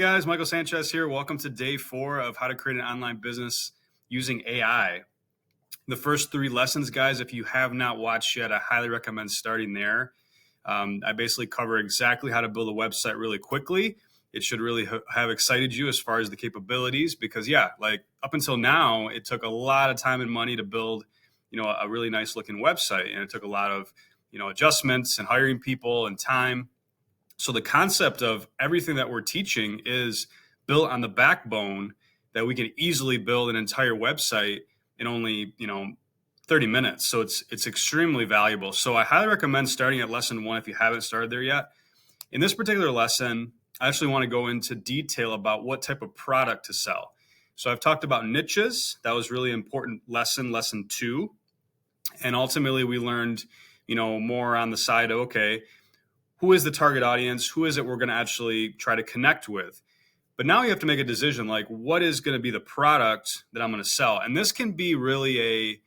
guys, Michael Sanchez here. Welcome to day 4 of how to create an online business using AI. The first 3 lessons, guys, if you have not watched yet, I highly recommend starting there. I basically cover exactly how to build a website really quickly. It should really have excited you as far as the capabilities because, like up until now, it took a lot of time and money to build, a really nice looking website. And it took a lot of, adjustments and hiring people and time. So the concept of everything that we're teaching is built on the backbone that we can easily build an entire website in only, 30 minutes. So it's extremely valuable. So I highly recommend starting at lesson 1 if you haven't started there yet. In this particular lesson, I actually want to go into detail about what type of product to sell. So I've talked about niches. That was really important lesson 2. And ultimately we learned, more on the side of, okay, who is the target audience? Who is it we're going to actually try to connect with? But now you have to make a decision, like what is going to be the product that I'm going to sell? And this can be really a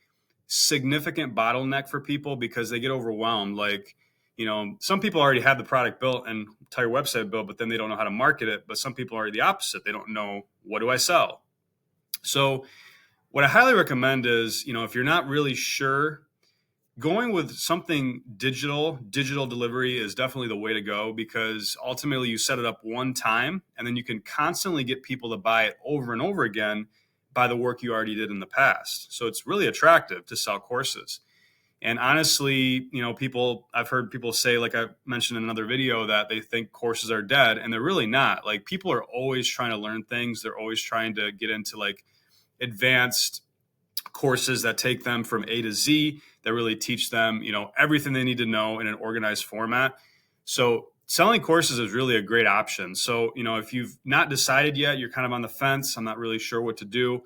significant bottleneck for people because they get overwhelmed. Like, some people already have the product built and entire website built, but then they don't know how to market it. But some people are the opposite. They don't know, what do I sell? So what I highly recommend is, if you're not really sure, going with something digital delivery is definitely the way to go because ultimately you set it up one time and then you can constantly get people to buy it over and over again by the work you already did in the past. So it's really attractive to sell courses. And honestly, I've heard people say, like I mentioned in another video, that they think courses are dead and they're really not. Like people are always trying to learn things. They're always trying to get into like advanced courses that take them from A to Z, that really teach them, everything they need to know in an organized format. So selling courses is really a great option. So, if you've not decided yet, you're kind of on the fence, I'm not really sure what to do,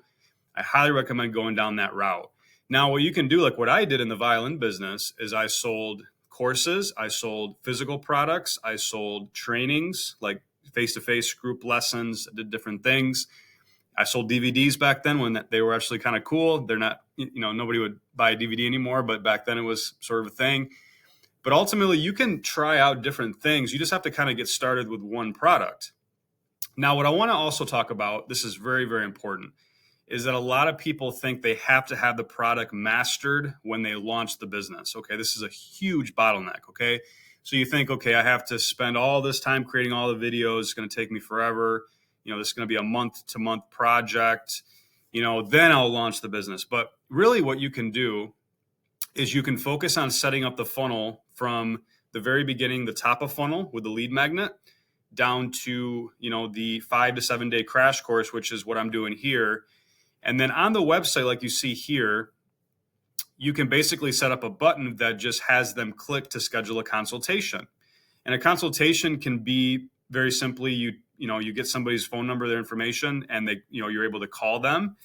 I highly recommend going down that route. Now, what you can do, like what I did in the violin business, is I sold courses, I sold physical products, I sold trainings, like face-to-face group lessons, I did different things. I sold DVDs back then when they were actually kind of cool. They're not, nobody would buy a DVD anymore, but back then it was sort of a thing. But ultimately, you can try out different things. You just have to kind of get started with one product. Now, what I want to also talk about, this is very, very important, is that a lot of people think they have to have the product mastered when they launch the business. Okay, this is a huge bottleneck. Okay, so you think, okay, I have to spend all this time creating all the videos. It's going to take me forever. This is going to be a month-to-month project, then I'll launch the business. But really what you can do is you can focus on setting up the funnel from the very beginning, the top of funnel with the lead magnet, down to, the 5 to 7 day crash course, which is what I'm doing here. And then on the website, like you see here, you can basically set up a button that just has them click to schedule a consultation. And a consultation can be very simply, you get somebody's phone number, their information, and you're able to call them.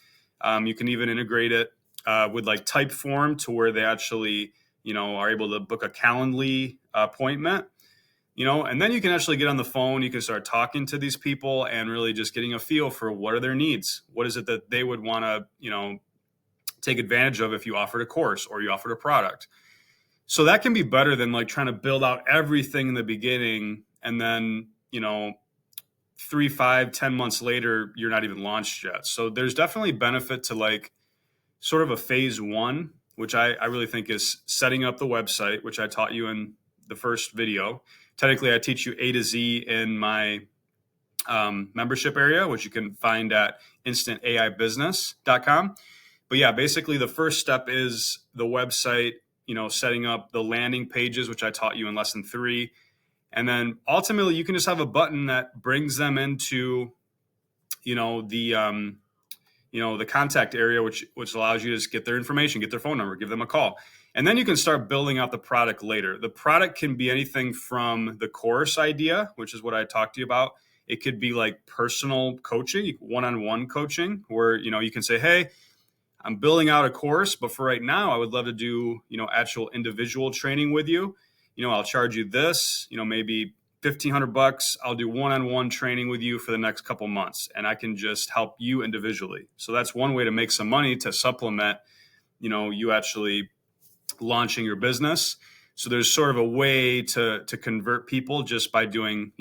You can even integrate it with like Typeform to where they actually, are able to book a Calendly appointment, and then you can actually get on the phone. You can start talking to these people and really just getting a feel for what are their needs. What is it that they would want to, take advantage of if you offered a course or you offered a product. So that can be better than like trying to build out everything in the beginning and then, 3, 5, 10 months later, you're not even launched yet. So there's definitely benefit to like sort of a phase 1, which I really think is setting up the website, which I taught you in the first video. Technically, I teach you A to Z in my membership area, which you can find at instantaibusiness.com. But yeah, basically the first step is the website, setting up the landing pages, which I taught you in lesson 3. And then ultimately you can just have a button that brings them into, the contact area, which allows you to just get their information, get their phone number, give them a call. And then you can start building out the product later. The product can be anything from the course idea, which is what I talked to you about. It could be like personal coaching, one-on-one coaching, where, you can say, hey, I'm building out a course, but for right now, I would love to do, actual individual training with you. I'll charge you this, maybe $1,500. I'll do one-on-one training with you for the next couple months, and I can just help you individually. So that's one way to make some money to supplement, you actually launching your business. So there's sort of a way to convert people just by doing,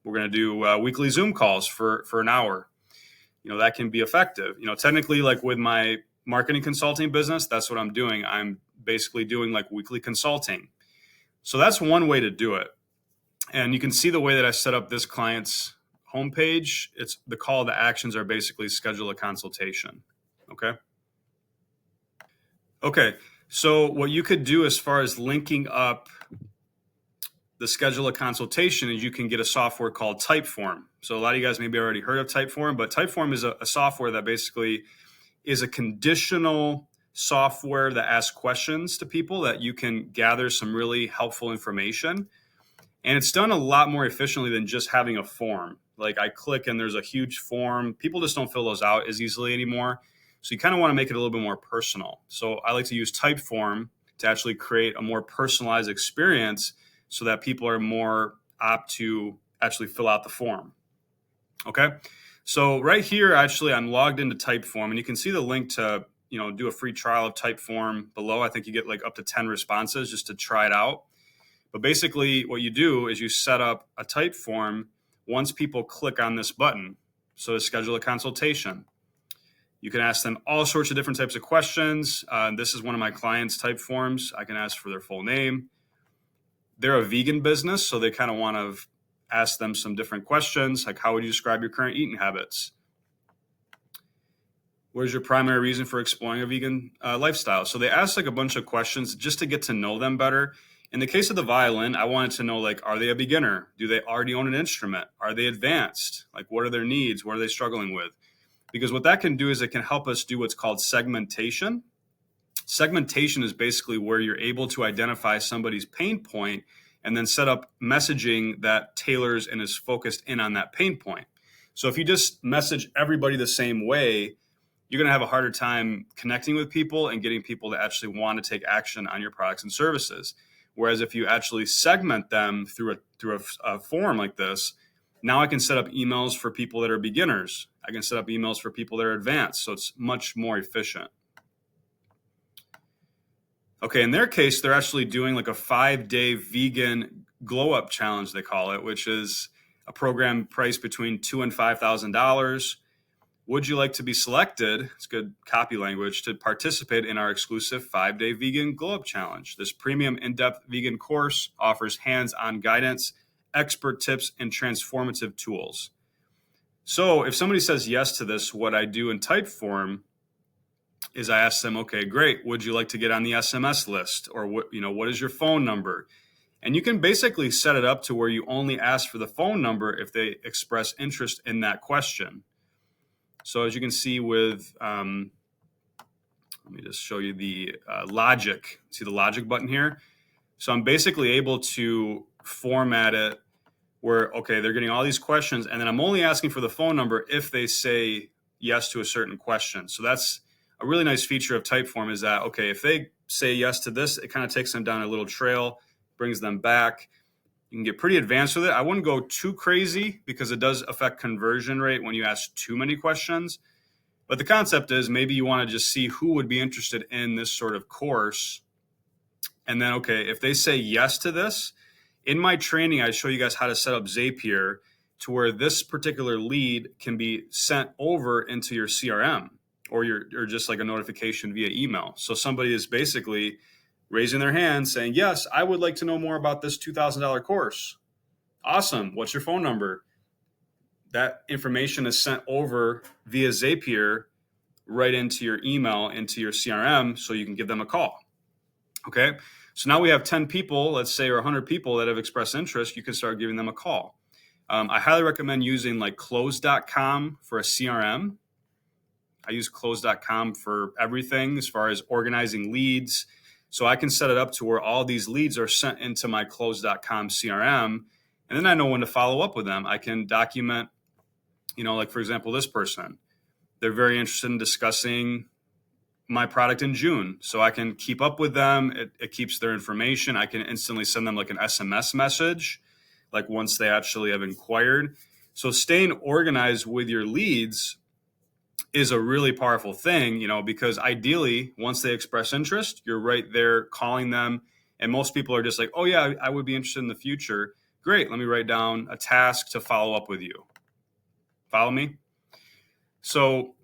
We're going to do weekly Zoom calls for an hour. That can be effective. Technically, like with my marketing consulting business, that's what I'm doing. I'm basically doing like weekly consulting. So that's one way to do it. And you can see the way that I set up this client's homepage. It's the call to actions are basically schedule a consultation. Okay. So what you could do as far as linking up the schedule a consultation is you can get a software called Typeform. So a lot of you guys maybe already heard of Typeform, but Typeform is a software that basically is a conditional software that asks questions to people that you can gather some really helpful information. And it's done a lot more efficiently than just having a form. Like I click and there's a huge form. People just don't fill those out as easily anymore. So you kind of want to make it a little bit more personal. So I like to use Typeform to actually create a more personalized experience so that people are more apt to actually fill out the form. Okay. So right here, actually, I'm logged into Typeform, and you can see the link to, do a free trial of Typeform below. I think you get like up to 10 responses just to try it out. But basically what you do is you set up a Typeform once people click on this button. So to schedule a consultation, you can ask them all sorts of different types of questions. This is one of my clients' Typeforms. I can ask for their full name. They're a vegan business, so they kind of want to ask them some different questions, like how would you describe your current eating habits? What is your primary reason for exploring a vegan lifestyle? So they ask like a bunch of questions just to get to know them better. In the case of the violin, I wanted to know, like, are they a beginner? Do they already own an instrument? Are they advanced? Like, what are their needs? What are they struggling with? Because what that can do is it can help us do what's called segmentation. Segmentation is basically where you're able to identify somebody's pain point and then set up messaging that tailors and is focused in on that pain point. So if you just message everybody the same way, you're going to have a harder time connecting with people and getting people to actually want to take action on your products and services. Whereas if you actually segment them through a form like this, now I can set up emails for people that are beginners. I can set up emails for people that are advanced. So it's much more efficient. Okay, in their case, they're actually doing like a 5-day vegan glow up challenge, they call it, which is a program priced between $2,000 and $5,000. Would you like to be selected? It's good copy language to participate in our exclusive 5-day vegan glow up challenge. This premium in-depth vegan course offers hands-on guidance, expert tips, and transformative tools. So if somebody says yes to this, what I do in Typeform is I ask them, okay, great. Would you like to get on the SMS list? Or what is your phone number? And you can basically set it up to where you only ask for the phone number if they express interest in that question. So as you can see with, let me just show you the logic. See the logic button here? So I'm basically able to format it where, okay, they're getting all these questions, and then I'm only asking for the phone number if they say yes to a certain question. So that's a really nice feature of Typeform is that, okay, if they say yes to this, it kind of takes them down a little trail, brings them back. You can get pretty advanced with it. I wouldn't go too crazy because it does affect conversion rate when you ask too many questions. But the concept is maybe you want to just see who would be interested in this sort of course. And then, okay, if they say yes to this, in my training, I show you guys how to set up Zapier to where this particular lead can be sent over into your CRM or just like a notification via email. So somebody is basically raising their hand saying, yes, I would like to know more about this $2,000 course. Awesome. What's your phone number? That information is sent over via Zapier right into your email, into your CRM, so you can give them a call. Okay. So now we have 10 people, let's say, or 100 people that have expressed interest. You can start giving them a call. I highly recommend using like close.com for a CRM. I use close.com for everything as far as organizing leads. So I can set it up to where all these leads are sent into my close.com CRM. And then I know when to follow up with them. I can document, like for example, this person, they're very interested in discussing my product in June. So I can keep up with them. It keeps their information. I can instantly send them like an SMS message, like once they actually have inquired. So staying organized with your leads is a really powerful thing, because ideally once they express interest, you're right there calling them. And most people are just like, oh yeah, I would be interested in the future. Great. Let me write down a task to follow up with you. Follow me? So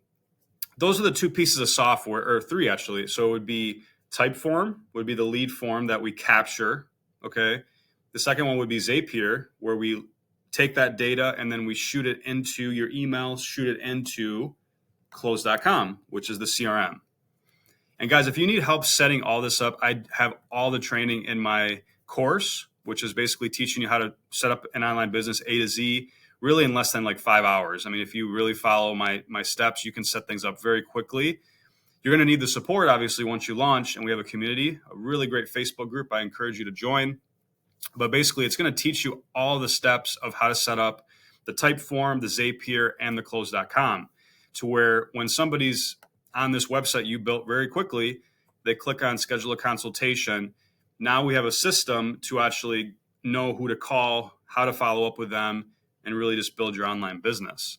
those are the two pieces of software, or three actually. So it would be Typeform, would be the lead form that we capture. Okay. The second one would be Zapier, where we take that data and then we shoot it into your email, shoot it into close.com, which is the CRM. And guys, if you need help setting all this up, I have all the training in my course, which is basically teaching you how to set up an online business A to Z, really in less than like 5 hours. I mean, if you really follow my steps, you can set things up very quickly. You're going to need the support, obviously, once you launch, and we have a community, a really great Facebook group I encourage you to join. But basically, it's going to teach you all the steps of how to set up the Typeform, the Zapier, and the close.com, to where when somebody's on this website you built very quickly, they click on schedule a consultation. Now we have a system to actually know who to call, how to follow up with them, and really just build your online business.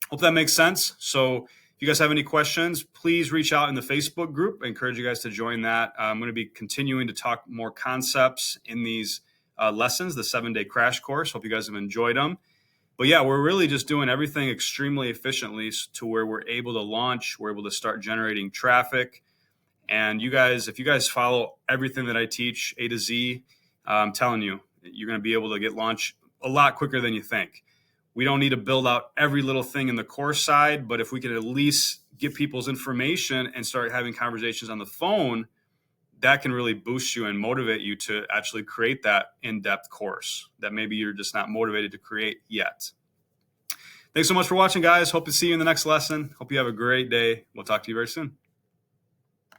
Hope that makes sense. So if you guys have any questions, please reach out in the Facebook group. I encourage you guys to join that. I'm going to be continuing to talk more concepts in these lessons, the 7-day crash course. Hope you guys have enjoyed them. But yeah, we're really just doing everything extremely efficiently to where we're able to launch, we're able to start generating traffic. And you guys, if you guys follow everything that I teach A to Z, I'm telling you, you're going to be able to get launched a lot quicker than you think. We don't need to build out every little thing in the course side, but if we can at least get people's information and start having conversations on the phone, that can really boost you and motivate you to actually create that in-depth course that maybe you're just not motivated to create yet. Thanks so much for watching, guys. Hope to see you in the next lesson. Hope you have a great day. We'll talk to you very soon.